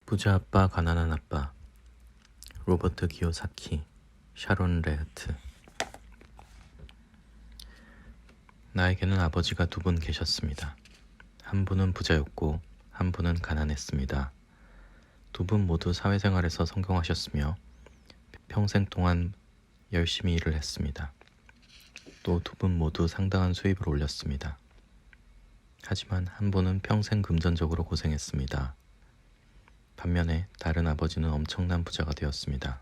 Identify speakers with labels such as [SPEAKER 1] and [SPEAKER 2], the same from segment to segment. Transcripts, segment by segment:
[SPEAKER 1] 부자 아빠, 가난한 아빠, 로버트 기요사키, 샤론 레흐트. 나에게는 아버지가 두 분 계셨습니다. 한 분은 부자였고 한 분은 가난했습니다. 두 분 모두 사회생활에서 성공하셨으며 평생 동안 열심히 일을 했습니다. 또 두 분 모두 상당한 수입을 올렸습니다. 하지만 한 분은 평생 금전적으로 고생했습니다. 반면에 다른 아버지는 엄청난 부자가 되었습니다.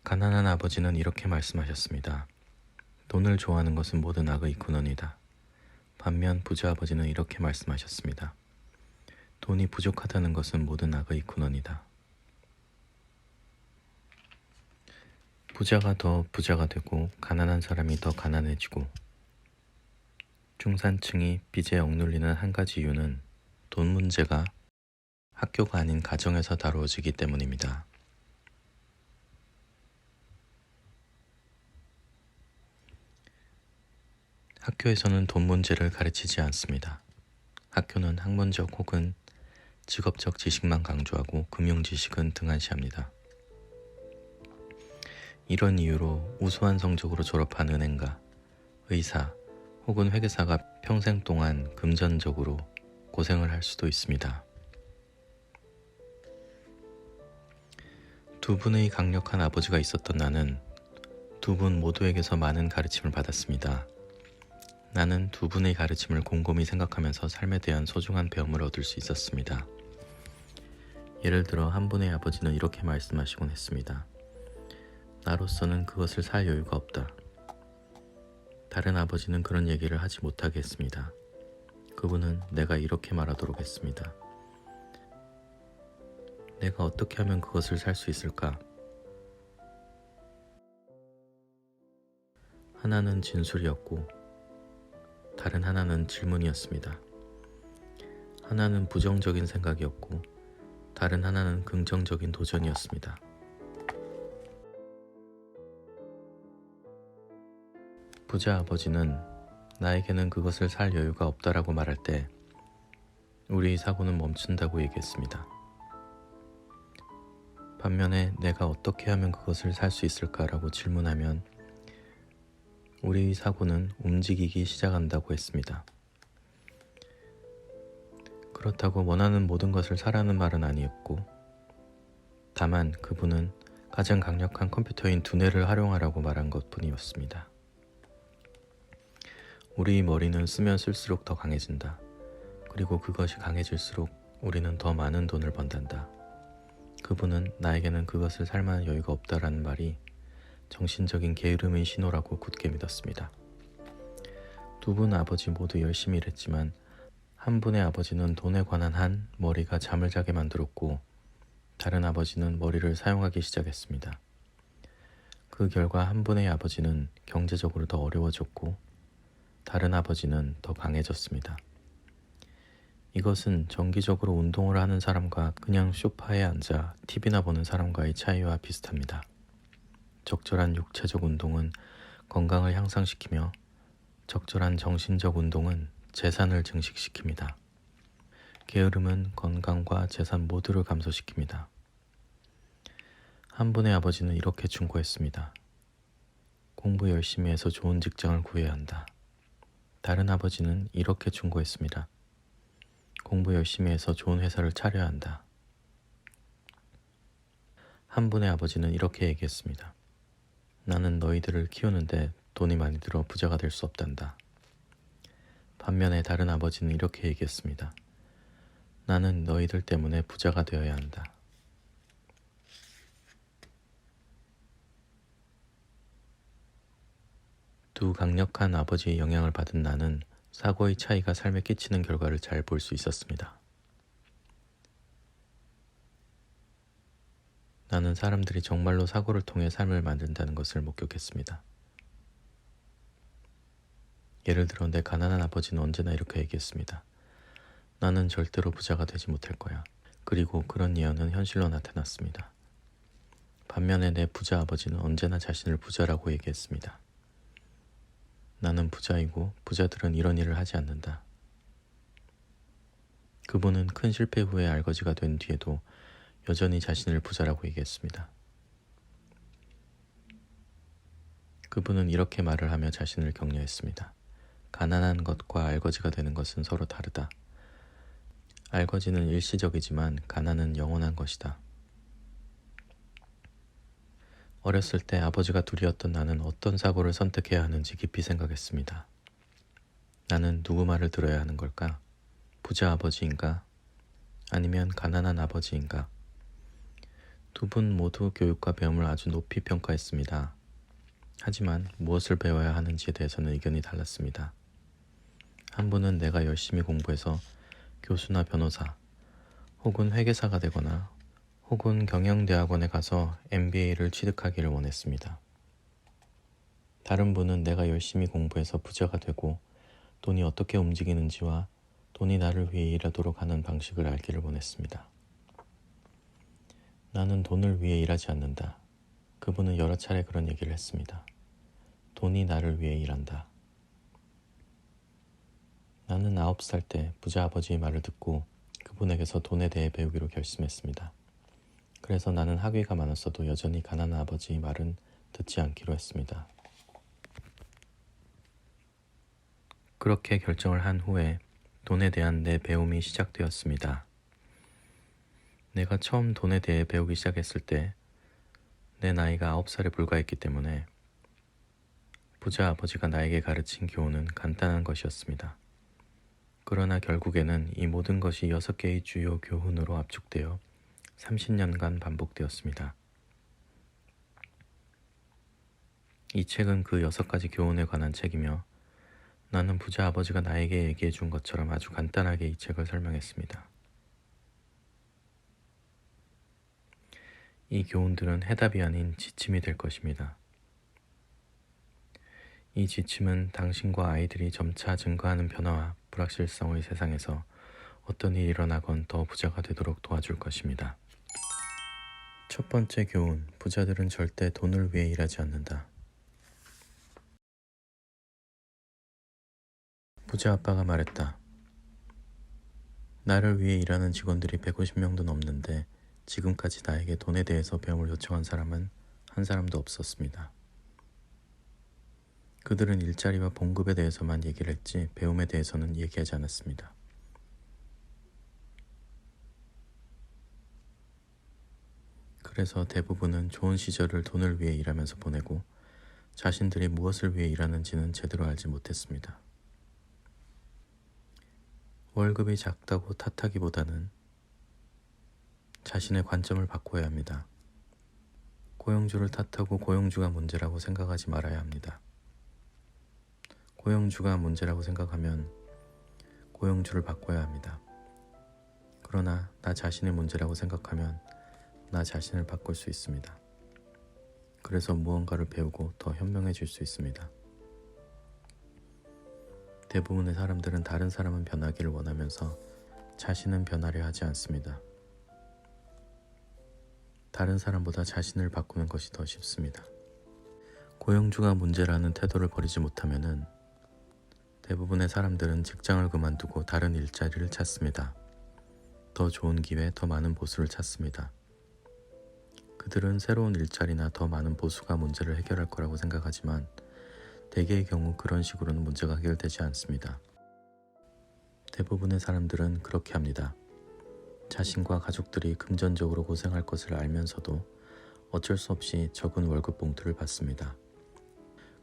[SPEAKER 1] 가난한 아버지는 이렇게 말씀하셨습니다. 돈을 좋아하는 것은 모든 악의 근원이다. 반면 부자 아버지는 이렇게 말씀하셨습니다. 돈이 부족하다는 것은 모든 악의 근원이다. 부자가 더 부자가 되고 가난한 사람이 더 가난해지고 중산층이 빚에 억눌리는 한 가지 이유는 돈 문제가 학교가 아닌 가정에서 다루어지기 때문입니다. 학교에서는 돈 문제를 가르치지 않습니다. 학교는 학문적 혹은 직업적 지식만 강조하고 금융 지식은 등한시합니다. 이런 이유로 우수한 성적으로 졸업한 은행가, 의사 혹은 회계사가 평생 동안 금전적으로 고생을 할 수도 있습니다. 두 분의 강력한 아버지가 있었던 나는 두 분 모두에게서 많은 가르침을 받았습니다. 나는 두 분의 가르침을 곰곰이 생각하면서 삶에 대한 소중한 배움을 얻을 수 있었습니다. 예를 들어 한 분의 아버지는 이렇게 말씀하시곤 했습니다. 나로서는 그것을 살 여유가 없다. 다른 아버지는 그런 얘기를 하지 못하게 했습니다. 그분은 내가 이렇게 말하도록 했습니다. 내가 어떻게 하면 그것을 살 수 있을까? 하나는 진술이었고 다른 하나는 질문이었습니다. 하나는 부정적인 생각이었고 다른 하나는 긍정적인 도전이었습니다. 부자 아버지는 나에게는 그것을 살 여유가 없다라고 말할 때 우리의 사고는 멈춘다고 얘기했습니다. 반면에 내가 어떻게 하면 그것을 살 수 있을까라고 질문하면 우리의 사고는 움직이기 시작한다고 했습니다. 그렇다고 원하는 모든 것을 사라는 말은 아니었고 다만 그분은 가장 강력한 컴퓨터인 두뇌를 활용하라고 말한 것뿐이었습니다. 우리의 머리는 쓰면 쓸수록 더 강해진다. 그리고 그것이 강해질수록 우리는 더 많은 돈을 번단다. 그분은 나에게는 그것을 살 만한 여유가 없다라는 말이 정신적인 게으름의 신호라고 굳게 믿었습니다. 두 분 아버지 모두 열심히 일했지만 한 분의 아버지는 돈에 관한 한 머리가 잠을 자게 만들었고 다른 아버지는 머리를 사용하기 시작했습니다. 그 결과 한 분의 아버지는 경제적으로 더 어려워졌고 다른 아버지는 더 강해졌습니다. 이것은 정기적으로 운동을 하는 사람과 그냥 소파에 앉아 TV나 보는 사람과의 차이와 비슷합니다. 적절한 육체적 운동은 건강을 향상시키며 적절한 정신적 운동은 재산을 증식시킵니다. 게으름은 건강과 재산 모두를 감소시킵니다. 한 분의 아버지는 이렇게 충고했습니다. 공부 열심히 해서 좋은 직장을 구해야 한다. 다른 아버지는 이렇게 충고했습니다. 공부 열심히 해서 좋은 회사를 차려야 한다. 한 분의 아버지는 이렇게 얘기했습니다. 나는 너희들을 키우는데 돈이 많이 들어 부자가 될 수 없단다. 반면에 다른 아버지는 이렇게 얘기했습니다. 나는 너희들 때문에 부자가 되어야 한다. 두 강력한 아버지의 영향을 받은 나는 사고의 차이가 삶에 끼치는 결과를 잘 볼 수 있었습니다. 나는 사람들이 정말로 사고를 통해 삶을 만든다는 것을 목격했습니다. 예를 들어 내 가난한 아버지는 언제나 이렇게 얘기했습니다. 나는 절대로 부자가 되지 못할 거야. 그리고 그런 예언은 현실로 나타났습니다. 반면에 내 부자 아버지는 언제나 자신을 부자라고 얘기했습니다. 나는 부자이고 부자들은 이런 일을 하지 않는다. 그분은 큰 실패 후에 알거지가 된 뒤에도 여전히 자신을 부자라고 얘기했습니다. 그분은 이렇게 말을 하며 자신을 격려했습니다. 가난한 것과 알거지가 되는 것은 서로 다르다. 알거지는 일시적이지만 가난은 영원한 것이다. 어렸을 때 아버지가 둘이었던 나는 어떤 사고를 선택해야 하는지 깊이 생각했습니다. 나는 누구 말을 들어야 하는 걸까? 부자 아버지인가? 아니면 가난한 아버지인가? 두 분 모두 교육과 배움을 아주 높이 평가했습니다. 하지만 무엇을 배워야 하는지에 대해서는 의견이 달랐습니다. 한 분은 내가 열심히 공부해서 교수나 변호사, 혹은 회계사가 되거나 혹은 경영대학원에 가서 MBA를 취득하기를 원했습니다. 다른 분은 내가 열심히 공부해서 부자가 되고 돈이 어떻게 움직이는지와 돈이 나를 위해 일하도록 하는 방식을 알기를 원했습니다. 나는 돈을 위해 일하지 않는다. 그분은 여러 차례 그런 얘기를 했습니다. 돈이 나를 위해 일한다. 나는 9살 때 부자 아버지의 말을 듣고 그분에게서 돈에 대해 배우기로 결심했습니다. 그래서 나는 학위가 많았어도 여전히 가난한 아버지의 말은 듣지 않기로 했습니다. 그렇게 결정을 한 후에 돈에 대한 내 배움이 시작되었습니다. 내가 처음 돈에 대해 배우기 시작했을 때 내 나이가 9살에 불과했기 때문에 부자 아버지가 나에게 가르친 교훈은 간단한 것이었습니다. 그러나 결국에는 이 모든 것이 6개의 주요 교훈으로 압축되어 30년간 반복되었습니다. 이 책은 그 6가지 교훈에 관한 책이며 나는 부자 아버지가 나에게 얘기해 준 것처럼 아주 간단하게 이 책을 설명했습니다. 이 교훈들은 해답이 아닌 지침이 될 것입니다. 이 지침은 당신과 아이들이 점차 증가하는 변화와 불확실성의 세상에서 어떤 일이 일어나건 더 부자가 되도록 도와줄 것입니다. 첫 번째 교훈, 부자들은 절대 돈을 위해 일하지 않는다. 부자 아빠가 말했다. 나를 위해 일하는 직원들이 150명도 넘는데 지금까지 나에게 돈에 대해서 배움을 요청한 사람은 한 사람도 없었습니다. 그들은 일자리와 봉급에 대해서만 얘기를 했지 배움에 대해서는 얘기하지 않았습니다. 그래서 대부분은 좋은 시절을 돈을 위해 일하면서 보내고 자신들이 무엇을 위해 일하는지는 제대로 알지 못했습니다. 월급이 작다고 탓하기보다는 자신의 관점을 바꿔야 합니다. 고용주를 탓하고 고용주가 문제라고 생각하지 말아야 합니다. 고용주가 문제라고 생각하면 고용주를 바꿔야 합니다. 그러나 나 자신의 문제라고 생각하면 나 자신을 바꿀 수 있습니다. 그래서 무언가를 배우고 더 현명해질 수 있습니다. 대부분의 사람들은 다른 사람은 변하기를 원하면서 자신은 변하려 하지 않습니다. 다른 사람보다 자신을 바꾸는 것이 더 쉽습니다. 고용주가 문제라는 태도를 버리지 못하면은 대부분의 사람들은 직장을 그만두고 다른 일자리를 찾습니다. 더 좋은 기회, 더 많은 보수를 찾습니다. 그들은 새로운 일자리나 더 많은 보수가 문제를 해결할 거라고 생각하지만 대개의 경우 그런 식으로는 문제가 해결되지 않습니다. 대부분의 사람들은 그렇게 합니다. 자신과 가족들이 금전적으로 고생할 것을 알면서도 어쩔 수 없이 적은 월급 봉투를 받습니다.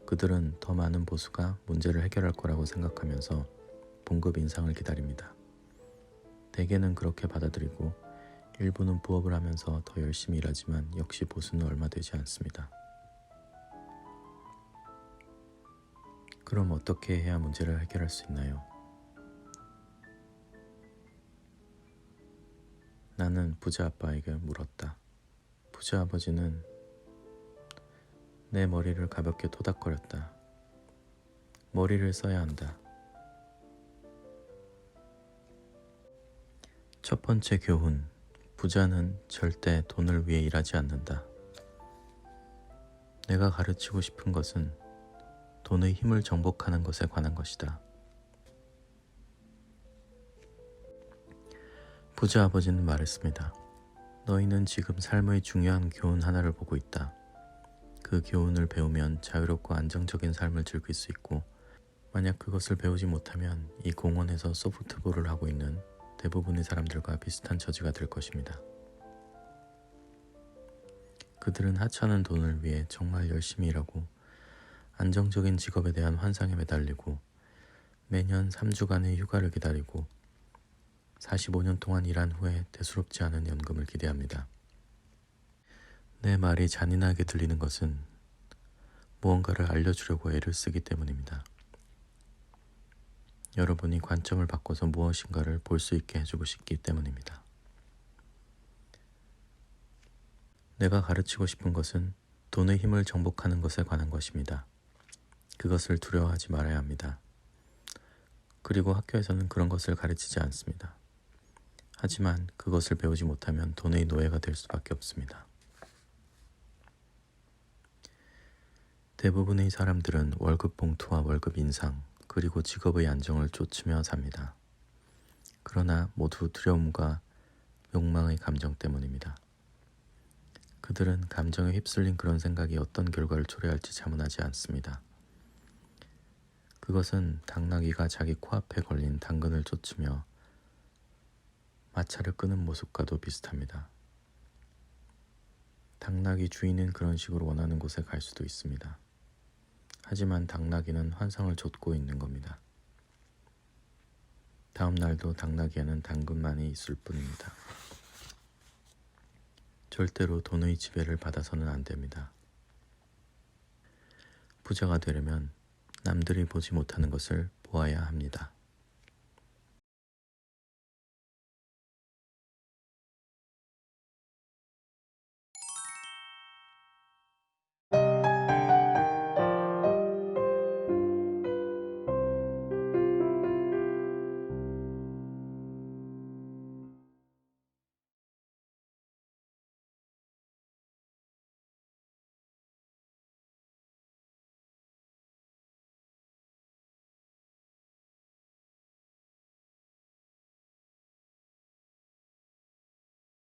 [SPEAKER 1] 그들은 더 많은 보수가 문제를 해결할 거라고 생각하면서 봉급 인상을 기다립니다. 대개는 그렇게 받아들이고 일부는 부업을 하면서 더 열심히 일하지만 역시 보수는 얼마 되지 않습니다. 그럼 어떻게 해야 문제를 해결할 수 있나요? 나는 부자 아빠에게 물었다. 부자 아버지는 내 머리를 가볍게 토닥거렸다. 머리를 써야 한다. 첫 번째 교훈, 부자는 절대 돈을 위해 일하지 않는다. 내가 가르치고 싶은 것은 돈의 힘을 정복하는 것에 관한 것이다. 부자 아버지는 말했습니다. 너희는 지금 삶의 중요한 교훈 하나를 보고 있다. 그 교훈을 배우면 자유롭고 안정적인 삶을 즐길 수 있고, 만약 그것을 배우지 못하면 이 공원에서 소프트볼을 하고 있는 대부분의 사람들과 비슷한 처지가 될 것입니다. 그들은 하찮은 돈을 위해 정말 열심히 일하고 안정적인 직업에 대한 환상에 매달리고 매년 3주간의 휴가를 기다리고 45년 동안 일한 후에 대수롭지 않은 연금을 기대합니다. 내 말이 잔인하게 들리는 것은 무언가를 알려주려고 애를 쓰기 때문입니다. 여러분이 관점을 바꿔서 무엇인가를 볼 수 있게 해주고 싶기 때문입니다. 내가 가르치고 싶은 것은 돈의 힘을 정복하는 것에 관한 것입니다. 그것을 두려워하지 말아야 합니다. 그리고 학교에서는 그런 것을 가르치지 않습니다. 하지만 그것을 배우지 못하면 돈의 노예가 될 수밖에 없습니다. 대부분의 사람들은 월급 봉투와 월급 인상, 그리고 직업의 안정을 쫓으며 삽니다. 그러나 모두 두려움과 욕망의 감정 때문입니다. 그들은 감정에 휩쓸린 그런 생각이 어떤 결과를 초래할지 자문하지 않습니다. 그것은 당나귀가 자기 코앞에 걸린 당근을 쫓으며 마차를 끄는 모습과도 비슷합니다. 당나귀 주인은 그런 식으로 원하는 곳에 갈 수도 있습니다. 하지만 당나귀는 환상을 좇고 있는 겁니다. 다음 날도 당나귀에는 당근만이 있을 뿐입니다. 절대로 돈의 지배를 받아서는 안 됩니다. 부자가 되려면 남들이 보지 못하는 것을 보아야 합니다.